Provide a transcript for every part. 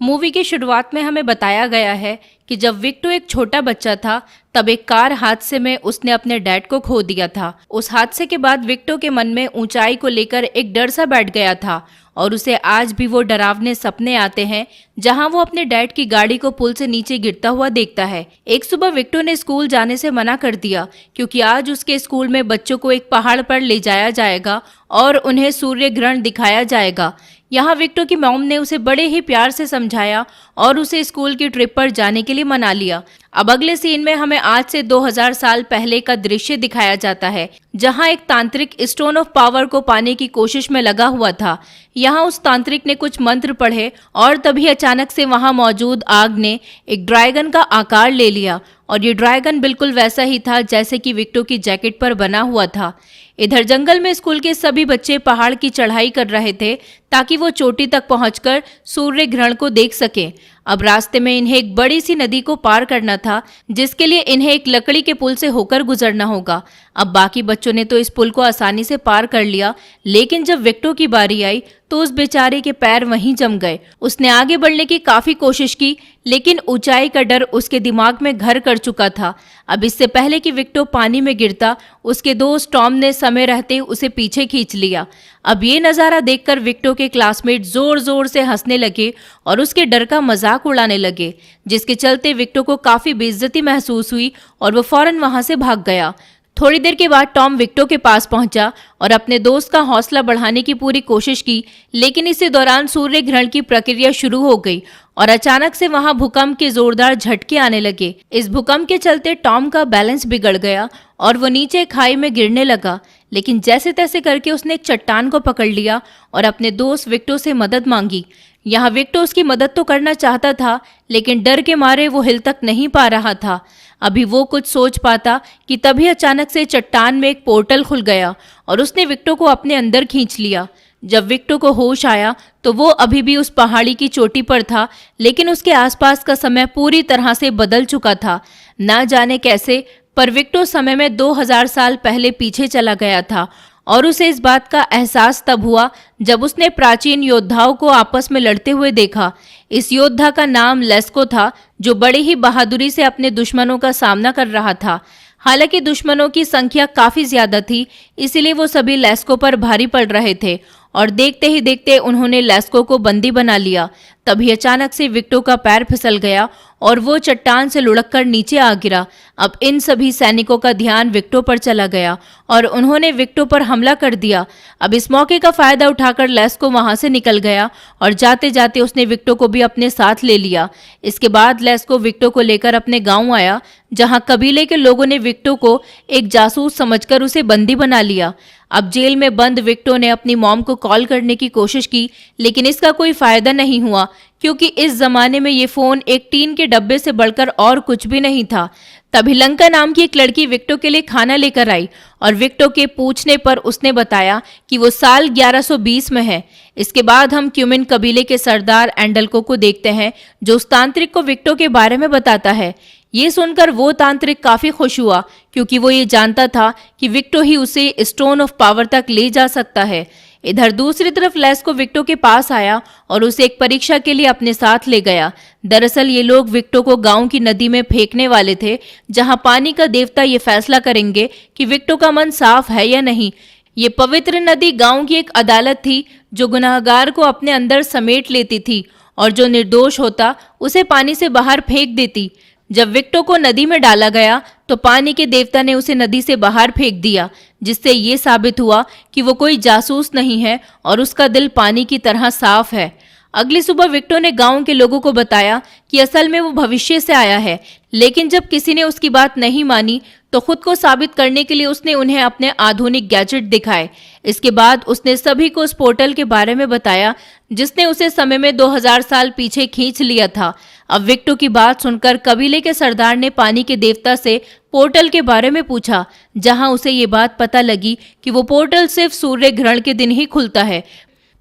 Movie की शुरुआत में हमें बताया गया है कि जब विक्टो एक छोटा बच्चा था तब एक कार हादसे में उसने अपने डैड को खो दिया था। उस हादसे के बाद विक्टो के मन में ऊंचाई को लेकर एक डर सा बैठ गया था और उसे आज भी वो डरावने सपने आते हैं जहां वो अपने डैड की गाड़ी को पुल से नीचे गिरता हुआ देखता है। एक सुबह विक्टो ने स्कूल जाने से मना कर दिया क्योंकि आज उसके स्कूल में बच्चों को एक पहाड़ पर ले जाया जाएगा और उन्हें सूर्य ग्रहण दिखाया जाएगा। यहाँ विक्टो की मॉम ने उसे बड़े ही प्यार से समझाया और उसे स्कूल की ट्रिप पर जाने के लिए मना लिया। अब अगले सीन में हमें आज से 2000 साल पहले का दृश्य दिखाया जाता है जहाँ एक तांत्रिक स्टोन ऑफ पावर को पाने की कोशिश में लगा हुआ था। यहाँ उस तांत्रिक ने कुछ मंत्र पढ़े और तभी अचानक से वहाँ मौजूद आग ने एक ड्रैगन का आकार ले लिया और ये ड्रैगन बिल्कुल वैसा ही था जैसे कि विक्टो की जैकेट पर बना हुआ था। इधर जंगल में स्कूल के सभी बच्चे पहाड़ की चढ़ाई कर रहे थे ताकि वो चोटी तक पहुंचकर सूर्य ग्रहण को देख सकें। अब रास्ते में इन्हें एक बड़ी सी नदी को पार करना था जिसके लिए इन्हें एक लकड़ी के पुल से होकर गुजरना होगा। अब बाकी बच्चों ने तो इस पुल को आसानी से पार कर लिया, लेकिन जब विक्टो की बारी आई तो उस बेचारे के पैर वहीं जम गए। उसने आगे बढ़ने की काफी कोशिश की लेकिन ऊंचाई का डर उसके दिमाग में घर कर चुका था। अब इससे पहले कि विक्टो पानी में गिरता उसके दोस्त टॉम ने समय रहते उसे पीछे खींच लिया। अब ये नज़ारा देखकर विक्टो के क्लासमेट जोर जोर से हंसने लगे और उसके डर का मजाक उड़ाने लगे, जिसके चलते विक्टो को काफी बेइज्जती महसूस हुई और वो फौरन वहां से भाग गया। थोड़ी देर के बाद टॉम विक्टो के पास पहुंचा और अपने दोस्त का हौसला बढ़ाने की पूरी कोशिश की, लेकिन इसी दौरान सूर्य ग्रहण की प्रक्रिया शुरू हो गई और अचानक से वहां भूकंप के जोरदार झटके आने लगे। इस भूकंप के चलते टॉम का बैलेंस बिगड़ गया और वो नीचे खाई में गिरने लगा, लेकिन जैसे तैसे करके उसने एक चट्टान को पकड़ लिया और अपने दोस्त विक्टो से मदद मांगी। यहाँ विक्टो उसकी मदद तो करना चाहता था लेकिन डर के मारे वो हिल तक नहीं पा रहा था। अभी वो कुछ सोच पाता कि तभी अचानक से चट्टान में एक पोर्टल खुल गया और उसने विक्टो को अपने अंदर खींच लिया। जब विक्टो को होश आया तो वो अभी भी उस पहाड़ी की चोटी पर था, लेकिन उसके आसपास का समय पूरी तरह से बदल चुका था। ना जाने कैसे पर विक्टो समय में 2000 साल पहले पीछे चला गया था और उसे इस बात का एहसास तब हुआ जब उसने प्राचीन योद्धाओं को आपस में लड़ते हुए देखा। इस योद्धा का नाम लेस्को था जो बड़ी ही बहादुरी से अपने दुश्मनों का सामना कर रहा था। हालांकि दुश्मनों की संख्या काफी ज्यादा थी, इसीलिए वो सभी लेस्को पर भारी पड़ रहे थे और देखते ही देखते उन्होंने लेस्को को बंदी बना लिया। तभी अचानक से विक्टो का पैर फिसल गया और वो चट्टान से लुढ़ककर नीचे आ गिरा। अब इन सभी सैनिकों का ध्यान विक्टो पर चला गया और उन्होंने विक्टो पर हमला कर दिया। अब इस मौके का फायदा उठाकर लेस्को वहां से निकल गया और जाते जाते उसने विक्टो को भी अपने साथ ले लिया। इसके बाद लेस्को विक्टो को लेकर अपने गांव आया जहां कबीले के लोगों ने विक्टो को एक जासूस समझकर उसे बंदी बना लिया। अब जेल में बंद विक्टो ने अपनी मॉम को कॉल करने की कोशिश की, लेकिन इसका कोई फायदा नहीं हुआ क्योंकि इस जमाने में ये फोन एक टीन के डब्बे से बढ़कर और कुछ भी नहीं था। तभी लंका नाम की एक लड़की विक्टो के लिए खाना लेकर आई और विक्टो के पूछने पर उसने बताया कि वो साल 1120 में है। इसके बाद हम क्यूमिन कबीले के सरदार एंडल्को को देखते हैं जो उस तांत्रिक को विक्टो के बारे में बताता है। ये सुनकर वो तांत्रिक काफी खुश हुआ क्योंकि वो ये जानता था कि विक्टो ही उसे स्टोन ऑफ पावर तक ले जा सकता है। इधर दूसरी तरफ लेस्को विक्टो के पास आया और उसे एक परीक्षा के लिए अपने साथ ले गया। दरअसल ये लोग विक्टो को गांव की नदी में फेंकने वाले थे जहां पानी का देवता ये फैसला करेंगे कि विक्टो का मन साफ है या नहीं। ये पवित्र नदी गांव की एक अदालत थी जो गुनाहगार को अपने अंदर समेट लेती थी और जो निर्दोष होता उसे पानी से बाहर फेंक देती। जब विक्टो को नदी में डाला गया तो पानी के देवता ने उसे नदी से बाहर फेंक दिया, जिससे ये साबित हुआ कि वो कोई जासूस नहीं है और उसका दिल पानी की तरह साफ है। अगली सुबह विक्टो ने गांव के लोगों को बताया कि असल में वो भविष्य से आया है, लेकिन जब किसी ने उसकी बात नहीं मानी तो खुद को साबित करने के लिए उसने उन्हें अपने आधुनिक गैजेट दिखाए। इसके बाद उसने सभी को उस पोर्टल के बारे में बताया जिसने उसे समय में 2000 साल पीछे खींच लिया था। अब विक्टो की बात सुनकर कबीले के सरदार ने पानी के देवता से पोर्टल के बारे में पूछा, जहां उसे ये बात पता लगी कि वो पोर्टल सिर्फ सूर्य ग्रहण के दिन ही खुलता है।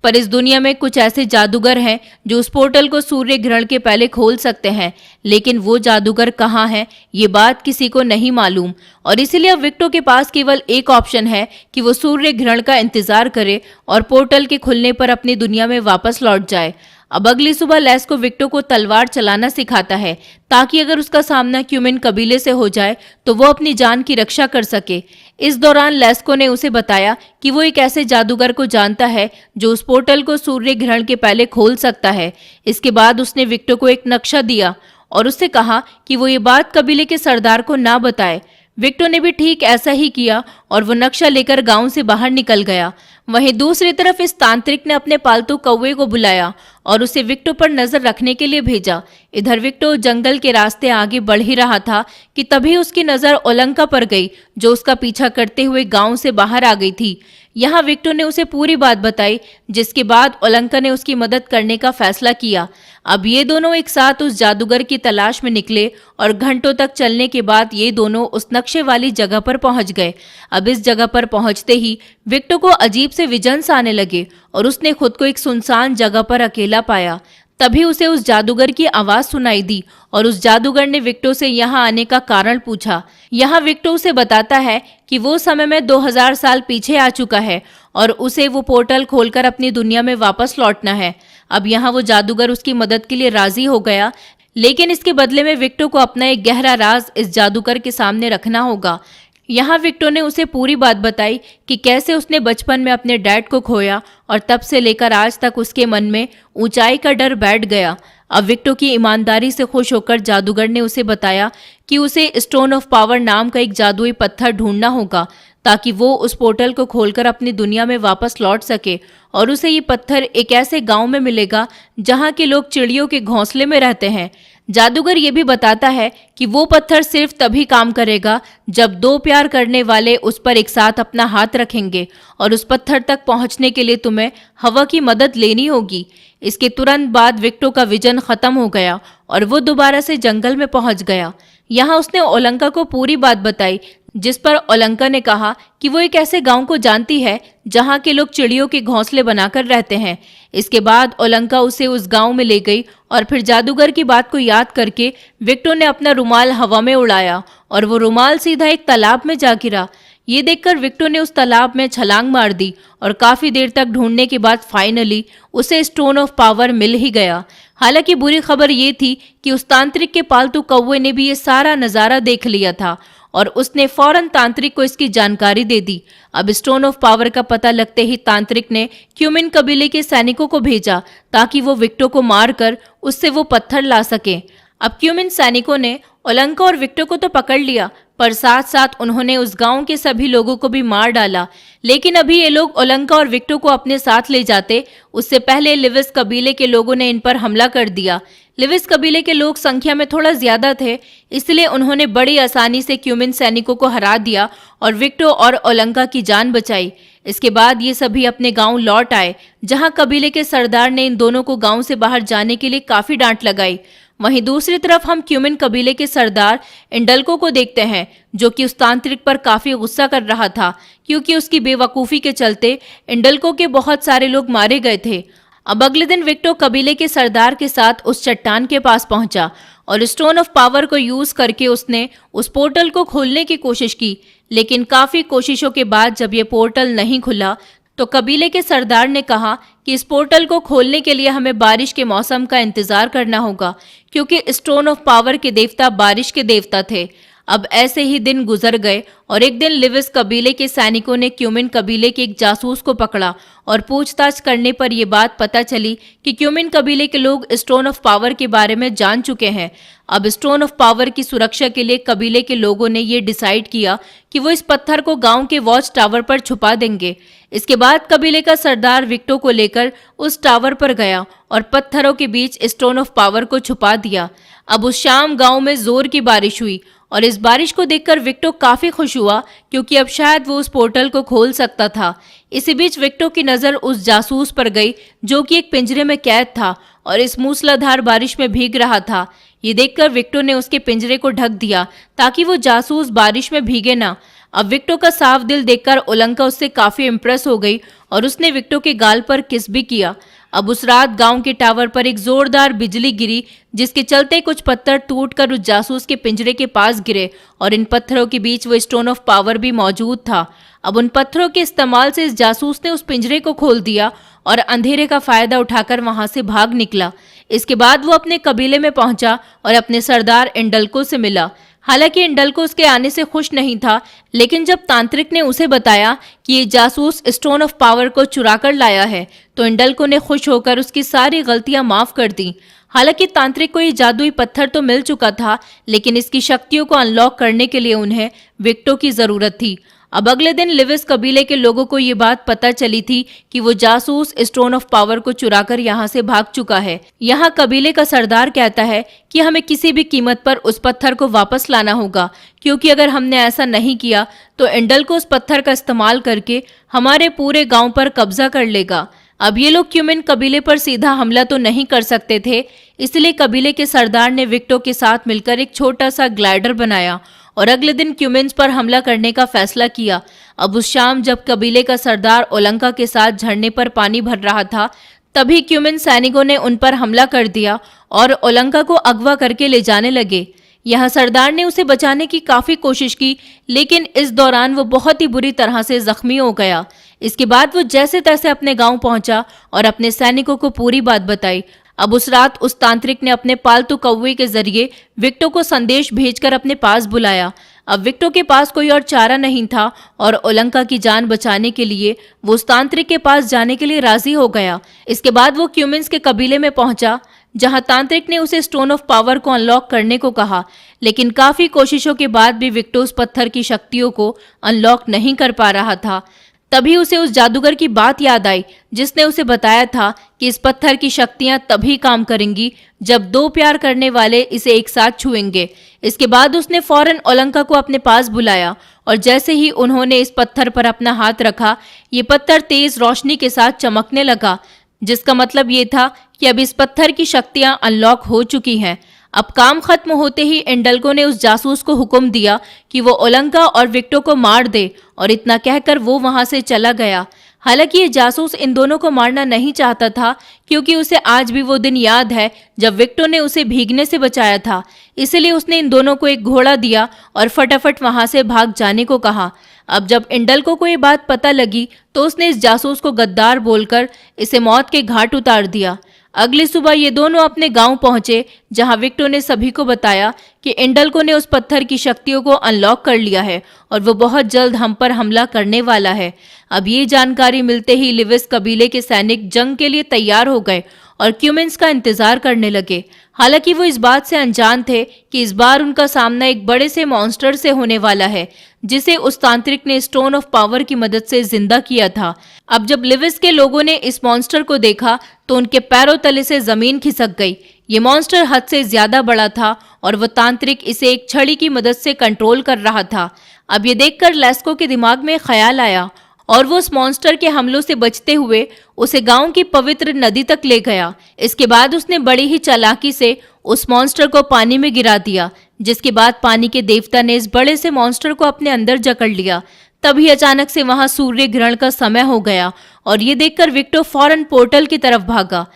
पर इस दुनिया में कुछ ऐसे जादूगर हैं जो उस पोर्टल को सूर्य ग्रहण के पहले खोल सकते हैं, लेकिन वो जादूगर कहाँ हैं ये बात किसी को नहीं मालूम और इसीलिए अब विक्टो के पास केवल एक ऑप्शन है कि वो सूर्य ग्रहण का इंतजार करे और पोर्टल के खुलने पर अपनी दुनिया में वापस लौट जाए। अब अगली सुबह लेस्को विक्टो को तलवार चलाना सिखाता है ताकि अगर उसका सामना क्यूमिन कबीले से हो जाए तो वो अपनी जान की रक्षा कर सके। इस दौरान लेस्को ने उसे बताया कि वो एक ऐसे जादूगर को जानता है जो उस पोर्टल को सूर्य ग्रहण के पहले खोल सकता है। इसके बाद उसने विक्टो को एक नक्शा दिया और उससे कहा कि वो ये बात कबीले के सरदार को ना बताए। विक्टो ने भी ठीक ऐसा ही किया और वो नक्शा लेकर गांव से बाहर निकल गया। वहीं दूसरी तरफ इस तांत्रिक ने अपने पालतू कौवे को बुलाया और उसे विक्टो पर नजर रखने के लिए भेजा। इधर विक्टो जंगल के रास्ते आगे बढ़ ही रहा था कि तभी उसकी नजर ओलंका पर गई, जो उसका पीछा करते हुए गांव से बाहर आ गई थी। यहाँ विक्टो ने उसे पूरी बात बताई, जिसके बाद ओलंका ने उसकी मदद करने का फैसला किया। अब ये दोनों एक साथ उस जादूगर की तलाश में निकले और घंटों तक चलने के बाद ये दोनों उस नक्शे वाली जगह पर पहुंच गए। अब इस जगह पर पहुंचते ही विक्टो को अजीब से विजन्स आने लगे और उसने खुद को एक सुनसान जगह पर अकेला पाया। तभी उसे उस जादूगर की आवाज सुनाई दी और उस जादूगर ने विक्टो से यहाँ आने का कारण पूछा। यहाँ विक्टो उसे बताता है कि वो समय में 2000 साल पीछे आ चुका है और उसे वो पोर्टल खोलकर अपनी दुनिया में वापस लौटना है। अब यहाँ वो जादूगर उसकी मदद के लिए राजी हो गया, लेकिन इसके बदले में विक्टो को अपना एक गहरा राज इस जादूगर के सामने रखना होगा। यहाँ विक्टो ने उसे पूरी बात बताई कि कैसे उसने बचपन में अपने डैड को खोया और तब से लेकर आज तक उसके मन में ऊंचाई का डर बैठ गया। अब विक्टो की ईमानदारी से खुश होकर जादूगर ने उसे बताया कि उसे स्टोन ऑफ पावर नाम का एक जादुई पत्थर ढूंढना होगा ताकि वो उस पोर्टल को खोलकर अपनी दुनिया में वापस लौट सके। और उसे ये पत्थर एक ऐसे गांव में मिलेगा जहां के लोग चिड़ियों के घोंसले में रहते हैं। जादूगर ये भी बताता है कि वो पत्थर सिर्फ तभी काम करेगा जब दो प्यार करने वाले उस पर एक साथ अपना हाथ रखेंगे और उस पत्थर तक पहुंचने के लिए तुम्हें हवा की मदद लेनी होगी। इसके तुरंत बाद विक्टो का विजन खत्म हो गया और वो दोबारा से जंगल में पहुंच गया। यहाँ उसने ओलंका को पूरी बात बताई, जिस पर ओलंका ने कहा कि वो एक ऐसे गांव को जानती है जहां के लोग चिड़ियों के घोंसले बनाकर रहते हैं। इसके बाद ओलंका उसे उस गांव में ले गई और फिर जादूगर की बात को याद करके विक्टो ने अपना रुमाल हवा में उड़ाया और वो रुमाल सीधा एक तालाब में जा गिरा। ये देखकर विक्टो ने उस तालाब में छलांग मार दी और काफी देर तक ढूंढने के बाद फाइनली उसे स्टोन ऑफ पावर मिल ही गया। हालांकि बुरी खबर ये थी कि उस तांत्रिक के पालतू कौवे ने भी ये सारा नजारा देख लिया था और उसने फौरन तांत्रिक को इसकी जानकारी दे दी। अब स्टोन ऑफ पावर का पता लगते ही तांत्रिक ने क्यूमिन कबीले के सैनिकों को भेजा ताकि वो विक्टो को मारकर उससे वो पत्थर ला सके। अब क्यूमिन सैनिकों ने ओलंका और विक्टो को तो पकड़ लिया, पर साथ साथ उन्होंने उस गांव के सभी लोगों को भी मार डाला। लेकिन अभी ये लोग ओलंका और विक्टो को अपने साथ ले जाते, उससे पहले लिविस कबीले के लोगों ने इन पर हमला कर दिया। लिविस कबीले के लोग संख्या में थोड़ा ज्यादा थे, इसलिए उन्होंने बड़ी आसानी से क्यूमिन सैनिकों को हरा दिया और विक्टो और ओलंका की जान बचाई। इसके बाद ये सभी अपने गांव लौट आए, जहां कबीले के सरदार ने इन दोनों को गांव से बाहर जाने के लिए काफी डांट लगाई। वहीं दूसरी तरफ हम क्यूमिन कबीले के सरदार इंडल्को को देखते हैं, जो कि उस तांत्रिक पर काफी गुस्सा कर रहा था, क्योंकि उसकी बेवकूफ़ी के चलते इंडल्को के बहुत सारे लोग मारे गए थे। अब अगले दिन विक्टो कबीले के सरदार के साथ उस चट्टान के पास पहुंचा और स्टोन ऑफ पावर को यूज करके उसने उस पोर्टल को खोलने की कोशिश की। लेकिन काफी कोशिशों के बाद जब ये पोर्टल नहीं खुला तो कबीले के सरदार ने कहा कि इस पोर्टल को खोलने के लिए हमें बारिश के मौसम का इंतजार करना होगा, क्योंकि स्टोन ऑफ पावर के देवता बारिश के देवता थे। अब ऐसे ही दिन गुजर गए और एक दिन लिविस कबीले के सैनिकों ने क्यूमिन कबीले के एक जासूस को पकड़ा और पूछताछ करने पर यह बात पता चली कि क्यूमिन कबीले के लोग स्टोन ऑफ पावर के बारे में जान चुके हैं। अब स्टोन ऑफ पावर की सुरक्षा के लिए कबीले के लोगों ने ये डिसाइड किया कि वो इस पत्थर को गांव के वॉच टावर पर छुपा देंगे। इसके बाद कबीले का सरदार विक्टो को लेकर उस टावर पर गया और पत्थरों के बीच स्टोन ऑफ पावर को छुपा दिया। अब उस शाम गांव में जोर की बारिश हुई और इस बारिश को देखकर विक्टो काफी खुश हुआ, क्योंकि अब शायद वो उस पोर्टल को खोल सकता था। इसी बीच विक्टो की नजर उस जासूस पर गई जो कि एक पिंजरे में कैद था और इस मूसलाधार बारिश में भीग रहा था। ये देखकर विक्टो ने उसके पिंजरे को ढक दिया ताकि वो जासूस बारिश में भीगे ना। अब विक्टो का साफ दिल देखकर ओलंका उससे काफी इम्प्रेस हो गई और उसने विक्टो के गाल पर किस भी किया। अब उस रात गांव के टावर पर एक जोरदार बिजली गिरी, जिसके चलते कुछ पत्थर टूटकर उस जासूस के पिंजरे के पास गिरे और इन पत्थरों के बीच वो स्टोन ऑफ पावर भी मौजूद था। अब उन पत्थरों के इस्तेमाल से इस जासूस ने उस पिंजरे को खोल दिया और अंधेरे का फायदा उठाकर वहां से भाग निकला। इसके बाद वो अपने कबीले में पहुंचा और अपने सरदार इंडल्को से मिला। हालांकि इंडल्को उसके आने से खुश नहीं था, लेकिन जब तांत्रिक ने उसे बताया कि ये जासूस स्टोन ऑफ पावर को चुरा कर लाया है, तो इंडल्को ने खुश होकर उसकी सारी गलतियां माफ कर दी। हालांकि तांत्रिक को ये जादुई पत्थर तो मिल चुका था, लेकिन इसकी शक्तियों को अनलॉक करने के लिए उन्हें विक्टो की जरूरत थी। अब अगले दिन लिविस कबीले के लोगों को ये बात पता चली थी कि वो जासूस स्टोन ऑफ पावर को चुराकर यहाँ से भाग चुका है। यहाँ कबीले का सरदार कहता है कि हमें किसी भी कीमत पर उस पत्थर को वापस लाना होगा, क्योंकि अगर हमने ऐसा नहीं किया तो इंडल्को उस पत्थर का इस्तेमाल करके हमारे पूरे गांव पर कब्जा कर लेगा। अब ये लोग क्यूमिन कबीले पर सीधा हमला तो नहीं कर सकते थे, इसलिए कबीले के सरदार ने विक्टो के साथ मिलकर एक छोटा सा ग्लाइडर बनाया और अगले दिन क्यूमिन्स पर हमला करने का फैसला किया। अब उस शाम जब कबीले का सरदार ओलंका के साथ झरने पर पानी भर रहा था, तभी क्यूमिन सैनिकों ने उन पर हमला कर दिया और ओलंका को अगवा करके ले जाने लगे। यहाँ सरदार ने उसे बचाने की काफी कोशिश की, लेकिन इस दौरान वो बहुत ही बुरी तरह से जख्मी हो गया। इसके बाद वो जैसे तैसे अपने गांव पहुंचा और अपने सैनिकों को पूरी बात बताई। अब उस रात उस तांत्रिक ने अपने पालतू कौवे के जरिए विक्टो को संदेश भेजकर अपने पास बुलाया। अब विक्टो के पास कोई और चारा नहीं था और ओलंका की जान बचाने के लिए वो उस तांत्रिक के पास जाने के लिए राजी हो गया। इसके बाद वो क्यूमिन्स के कबीले में पहुंचा, जहां तांत्रिक ने उसे स्टोन ऑफ पावर को अनलॉक करने को कहा, लेकिन काफी कोशिशों के बाद भी विक्टो उस पत्थर की शक्तियों को अनलॉक नहीं कर पा रहा था। तभी उसे उस जादूगर की बात याद आई, जिसने उसे बताया था कि इस पत्थर की शक्तियां तभी काम करेंगी जब दो प्यार करने वाले इसे एक साथ छुएंगे। इसके बाद उसने फौरन ओलंका को अपने पास बुलाया और जैसे ही उन्होंने इस पत्थर पर अपना हाथ रखा, ये पत्थर तेज रोशनी के साथ चमकने लगा, जिसका मतलब ये था कि अब इस पत्थर की शक्तियां अनलॉक हो चुकी हैं। अब काम खत्म होते ही इंडल्को ने उस जासूस को हुक्म दिया कि वो ओलंका और विक्टो को मार दे, और इतना कहकर वो वहां से चला गया। हालांकि ये जासूस इन दोनों को मारना नहीं चाहता था, क्योंकि उसे आज भी वो दिन याद है जब विक्टो ने उसे भीगने से बचाया था। इसलिए उसने इन दोनों को एक घोड़ा दिया और फटाफट वहां से भाग जाने को कहा। अब जब इंडल्को को ये बात पता लगी तो उसने इस जासूस को गद्दार बोलकर इसे मौत के घाट उतार दिया। अगली सुबह ये दोनों अपने गांव पहुंचे, जहां विक्टो ने सभी को बताया कि इंडल्को ने उस पत्थर की शक्तियों को अनलॉक कर लिया है और वो बहुत जल्द हम पर हमला करने वाला है। अब ये जानकारी मिलते ही लिविस कबीले के सैनिक जंग के लिए तैयार हो गए और क्यूमिन्स का इंतजार करने लगे। हालांकि वो इस बात से अनजान थे कि इस बार उनका सामना एक बड़े से मॉन्स्टर से होने वाला है, जिसे उस तांत्रिक ने स्टोन ऑफ पावर की मदद से जिंदा किया था। अब जब लिविस के लोगों ने इस मॉन्स्टर को देखा तो उनके पैरों तले से जमीन खिसक गई। ये मॉन्स्टर हद से ज्यादा बड़ा था और वो तांत्रिक इसे एक छड़ी की मदद से कंट्रोल कर रहा था। अब ये देखकर लेस्को के दिमाग में ख्याल आया और वो उस मॉन्स्टर के हमलों से बचते हुए उसे गांव की पवित्र नदी तक ले गया। इसके बाद उसने बड़ी ही चालाकी से उस मॉन्स्टर को पानी में गिरा दिया, जिसके बाद पानी के देवता ने इस बड़े से मॉन्स्टर को अपने अंदर जकड़ लिया। तभी अचानक से वहां सूर्य ग्रहण का समय हो गया और ये देखकर विक्टो फौरन पोर्टल की तरफ भागा।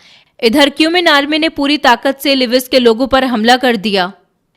इधर क्यूमिन आर्मी ने पूरी ताकत से लिविस के लोगों पर हमला कर दिया,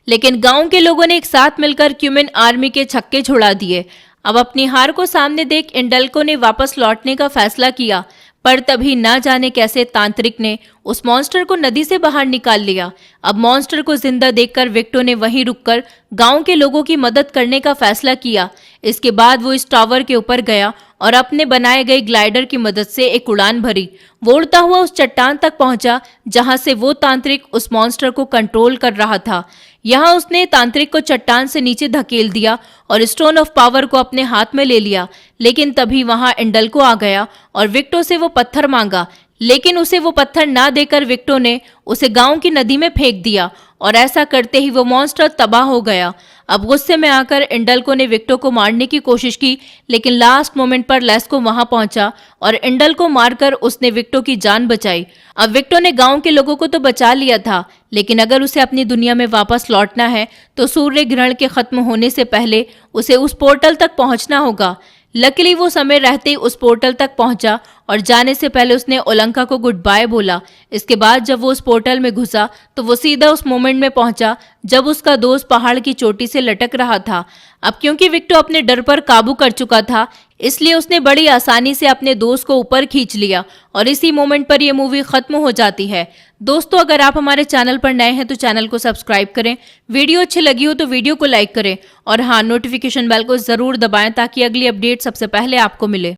लेकिन गांव के लोगों ने एक साथ मिलकर क्यूमिन आर्मी के छक्के छुड़ा दिए। अब अपनी हार को सामने देख इंडल्को ने वापस लौटने का फैसला किया, पर तभी ना जाने कैसे तांत्रिक ने उस मॉन्स्टर को नदी से बाहर निकाल लिया। अब मॉन्स्टर को जिंदा देखकर विक्टो ने वहीं रुककर गांव के लोगों की मदद करने का फैसला किया। इसके बाद वो इस टावर के ऊपर गया और अपने बनाए गए ग्लाइडर की मदद से एक उड़ान भरी। वो उड़ता हुआ उस चट्टान तक पहुंचा जहां से वो तांत्रिक उस मॉन्स्टर को कंट्रोल कर रहा था। यहाँ उसने तांत्रिक को चट्टान से नीचे धकेल दिया और स्टोन ऑफ पावर को अपने हाथ में ले लिया, लेकिन तभी वहां इंडल्को आ गया और विक्टो से वो पत्थर मांगा, लेकिन उसे वो पत्थर ना देकर विक्टो ने उसे गांव की नदी में फेंक दिया और ऐसा करते ही वो मॉन्स्टर तबाह हो गया। अब गुस्से में आकर इंडल्को ने विक्टो को मारने की कोशिश की, लेकिन लास्ट मोमेंट पर लेस्को वहां पहुंचा और इंडल को मारकर उसने विक्टो की जान बचाई। अब विक्टो ने गांव के लोगों को तो बचा लिया था, लेकिन अगर उसे अपनी दुनिया में वापस लौटना है तो सूर्य ग्रहण के खत्म होने से पहले उसे उस पोर्टल तक पहुंचना होगा। लकीली वो समय रहते ही उस पोर्टल तक पहुंचा और जाने से पहले उसने ओलंका को गुड बाय बोला। इसके बाद जब वो उस पोर्टल में घुसा तो वो सीधा उस मोमेंट में पहुंचा जब उसका दोस्त पहाड़ की चोटी से लटक रहा था। अब क्योंकि विक्टो अपने डर पर काबू कर चुका था, इसलिए उसने बड़ी आसानी से अपने दोस्त को ऊपर खींच लिया और इसी मोमेंट पर यह मूवी खत्म हो जाती है। दोस्तों, अगर आप हमारे चैनल पर नए हैं तो चैनल को सब्सक्राइब करें, वीडियो अच्छी लगी हो तो वीडियो को लाइक करें और हाँ, नोटिफिकेशन बेल को जरूर दबाएं ताकि अगली अपडेट सबसे पहले आपको मिले।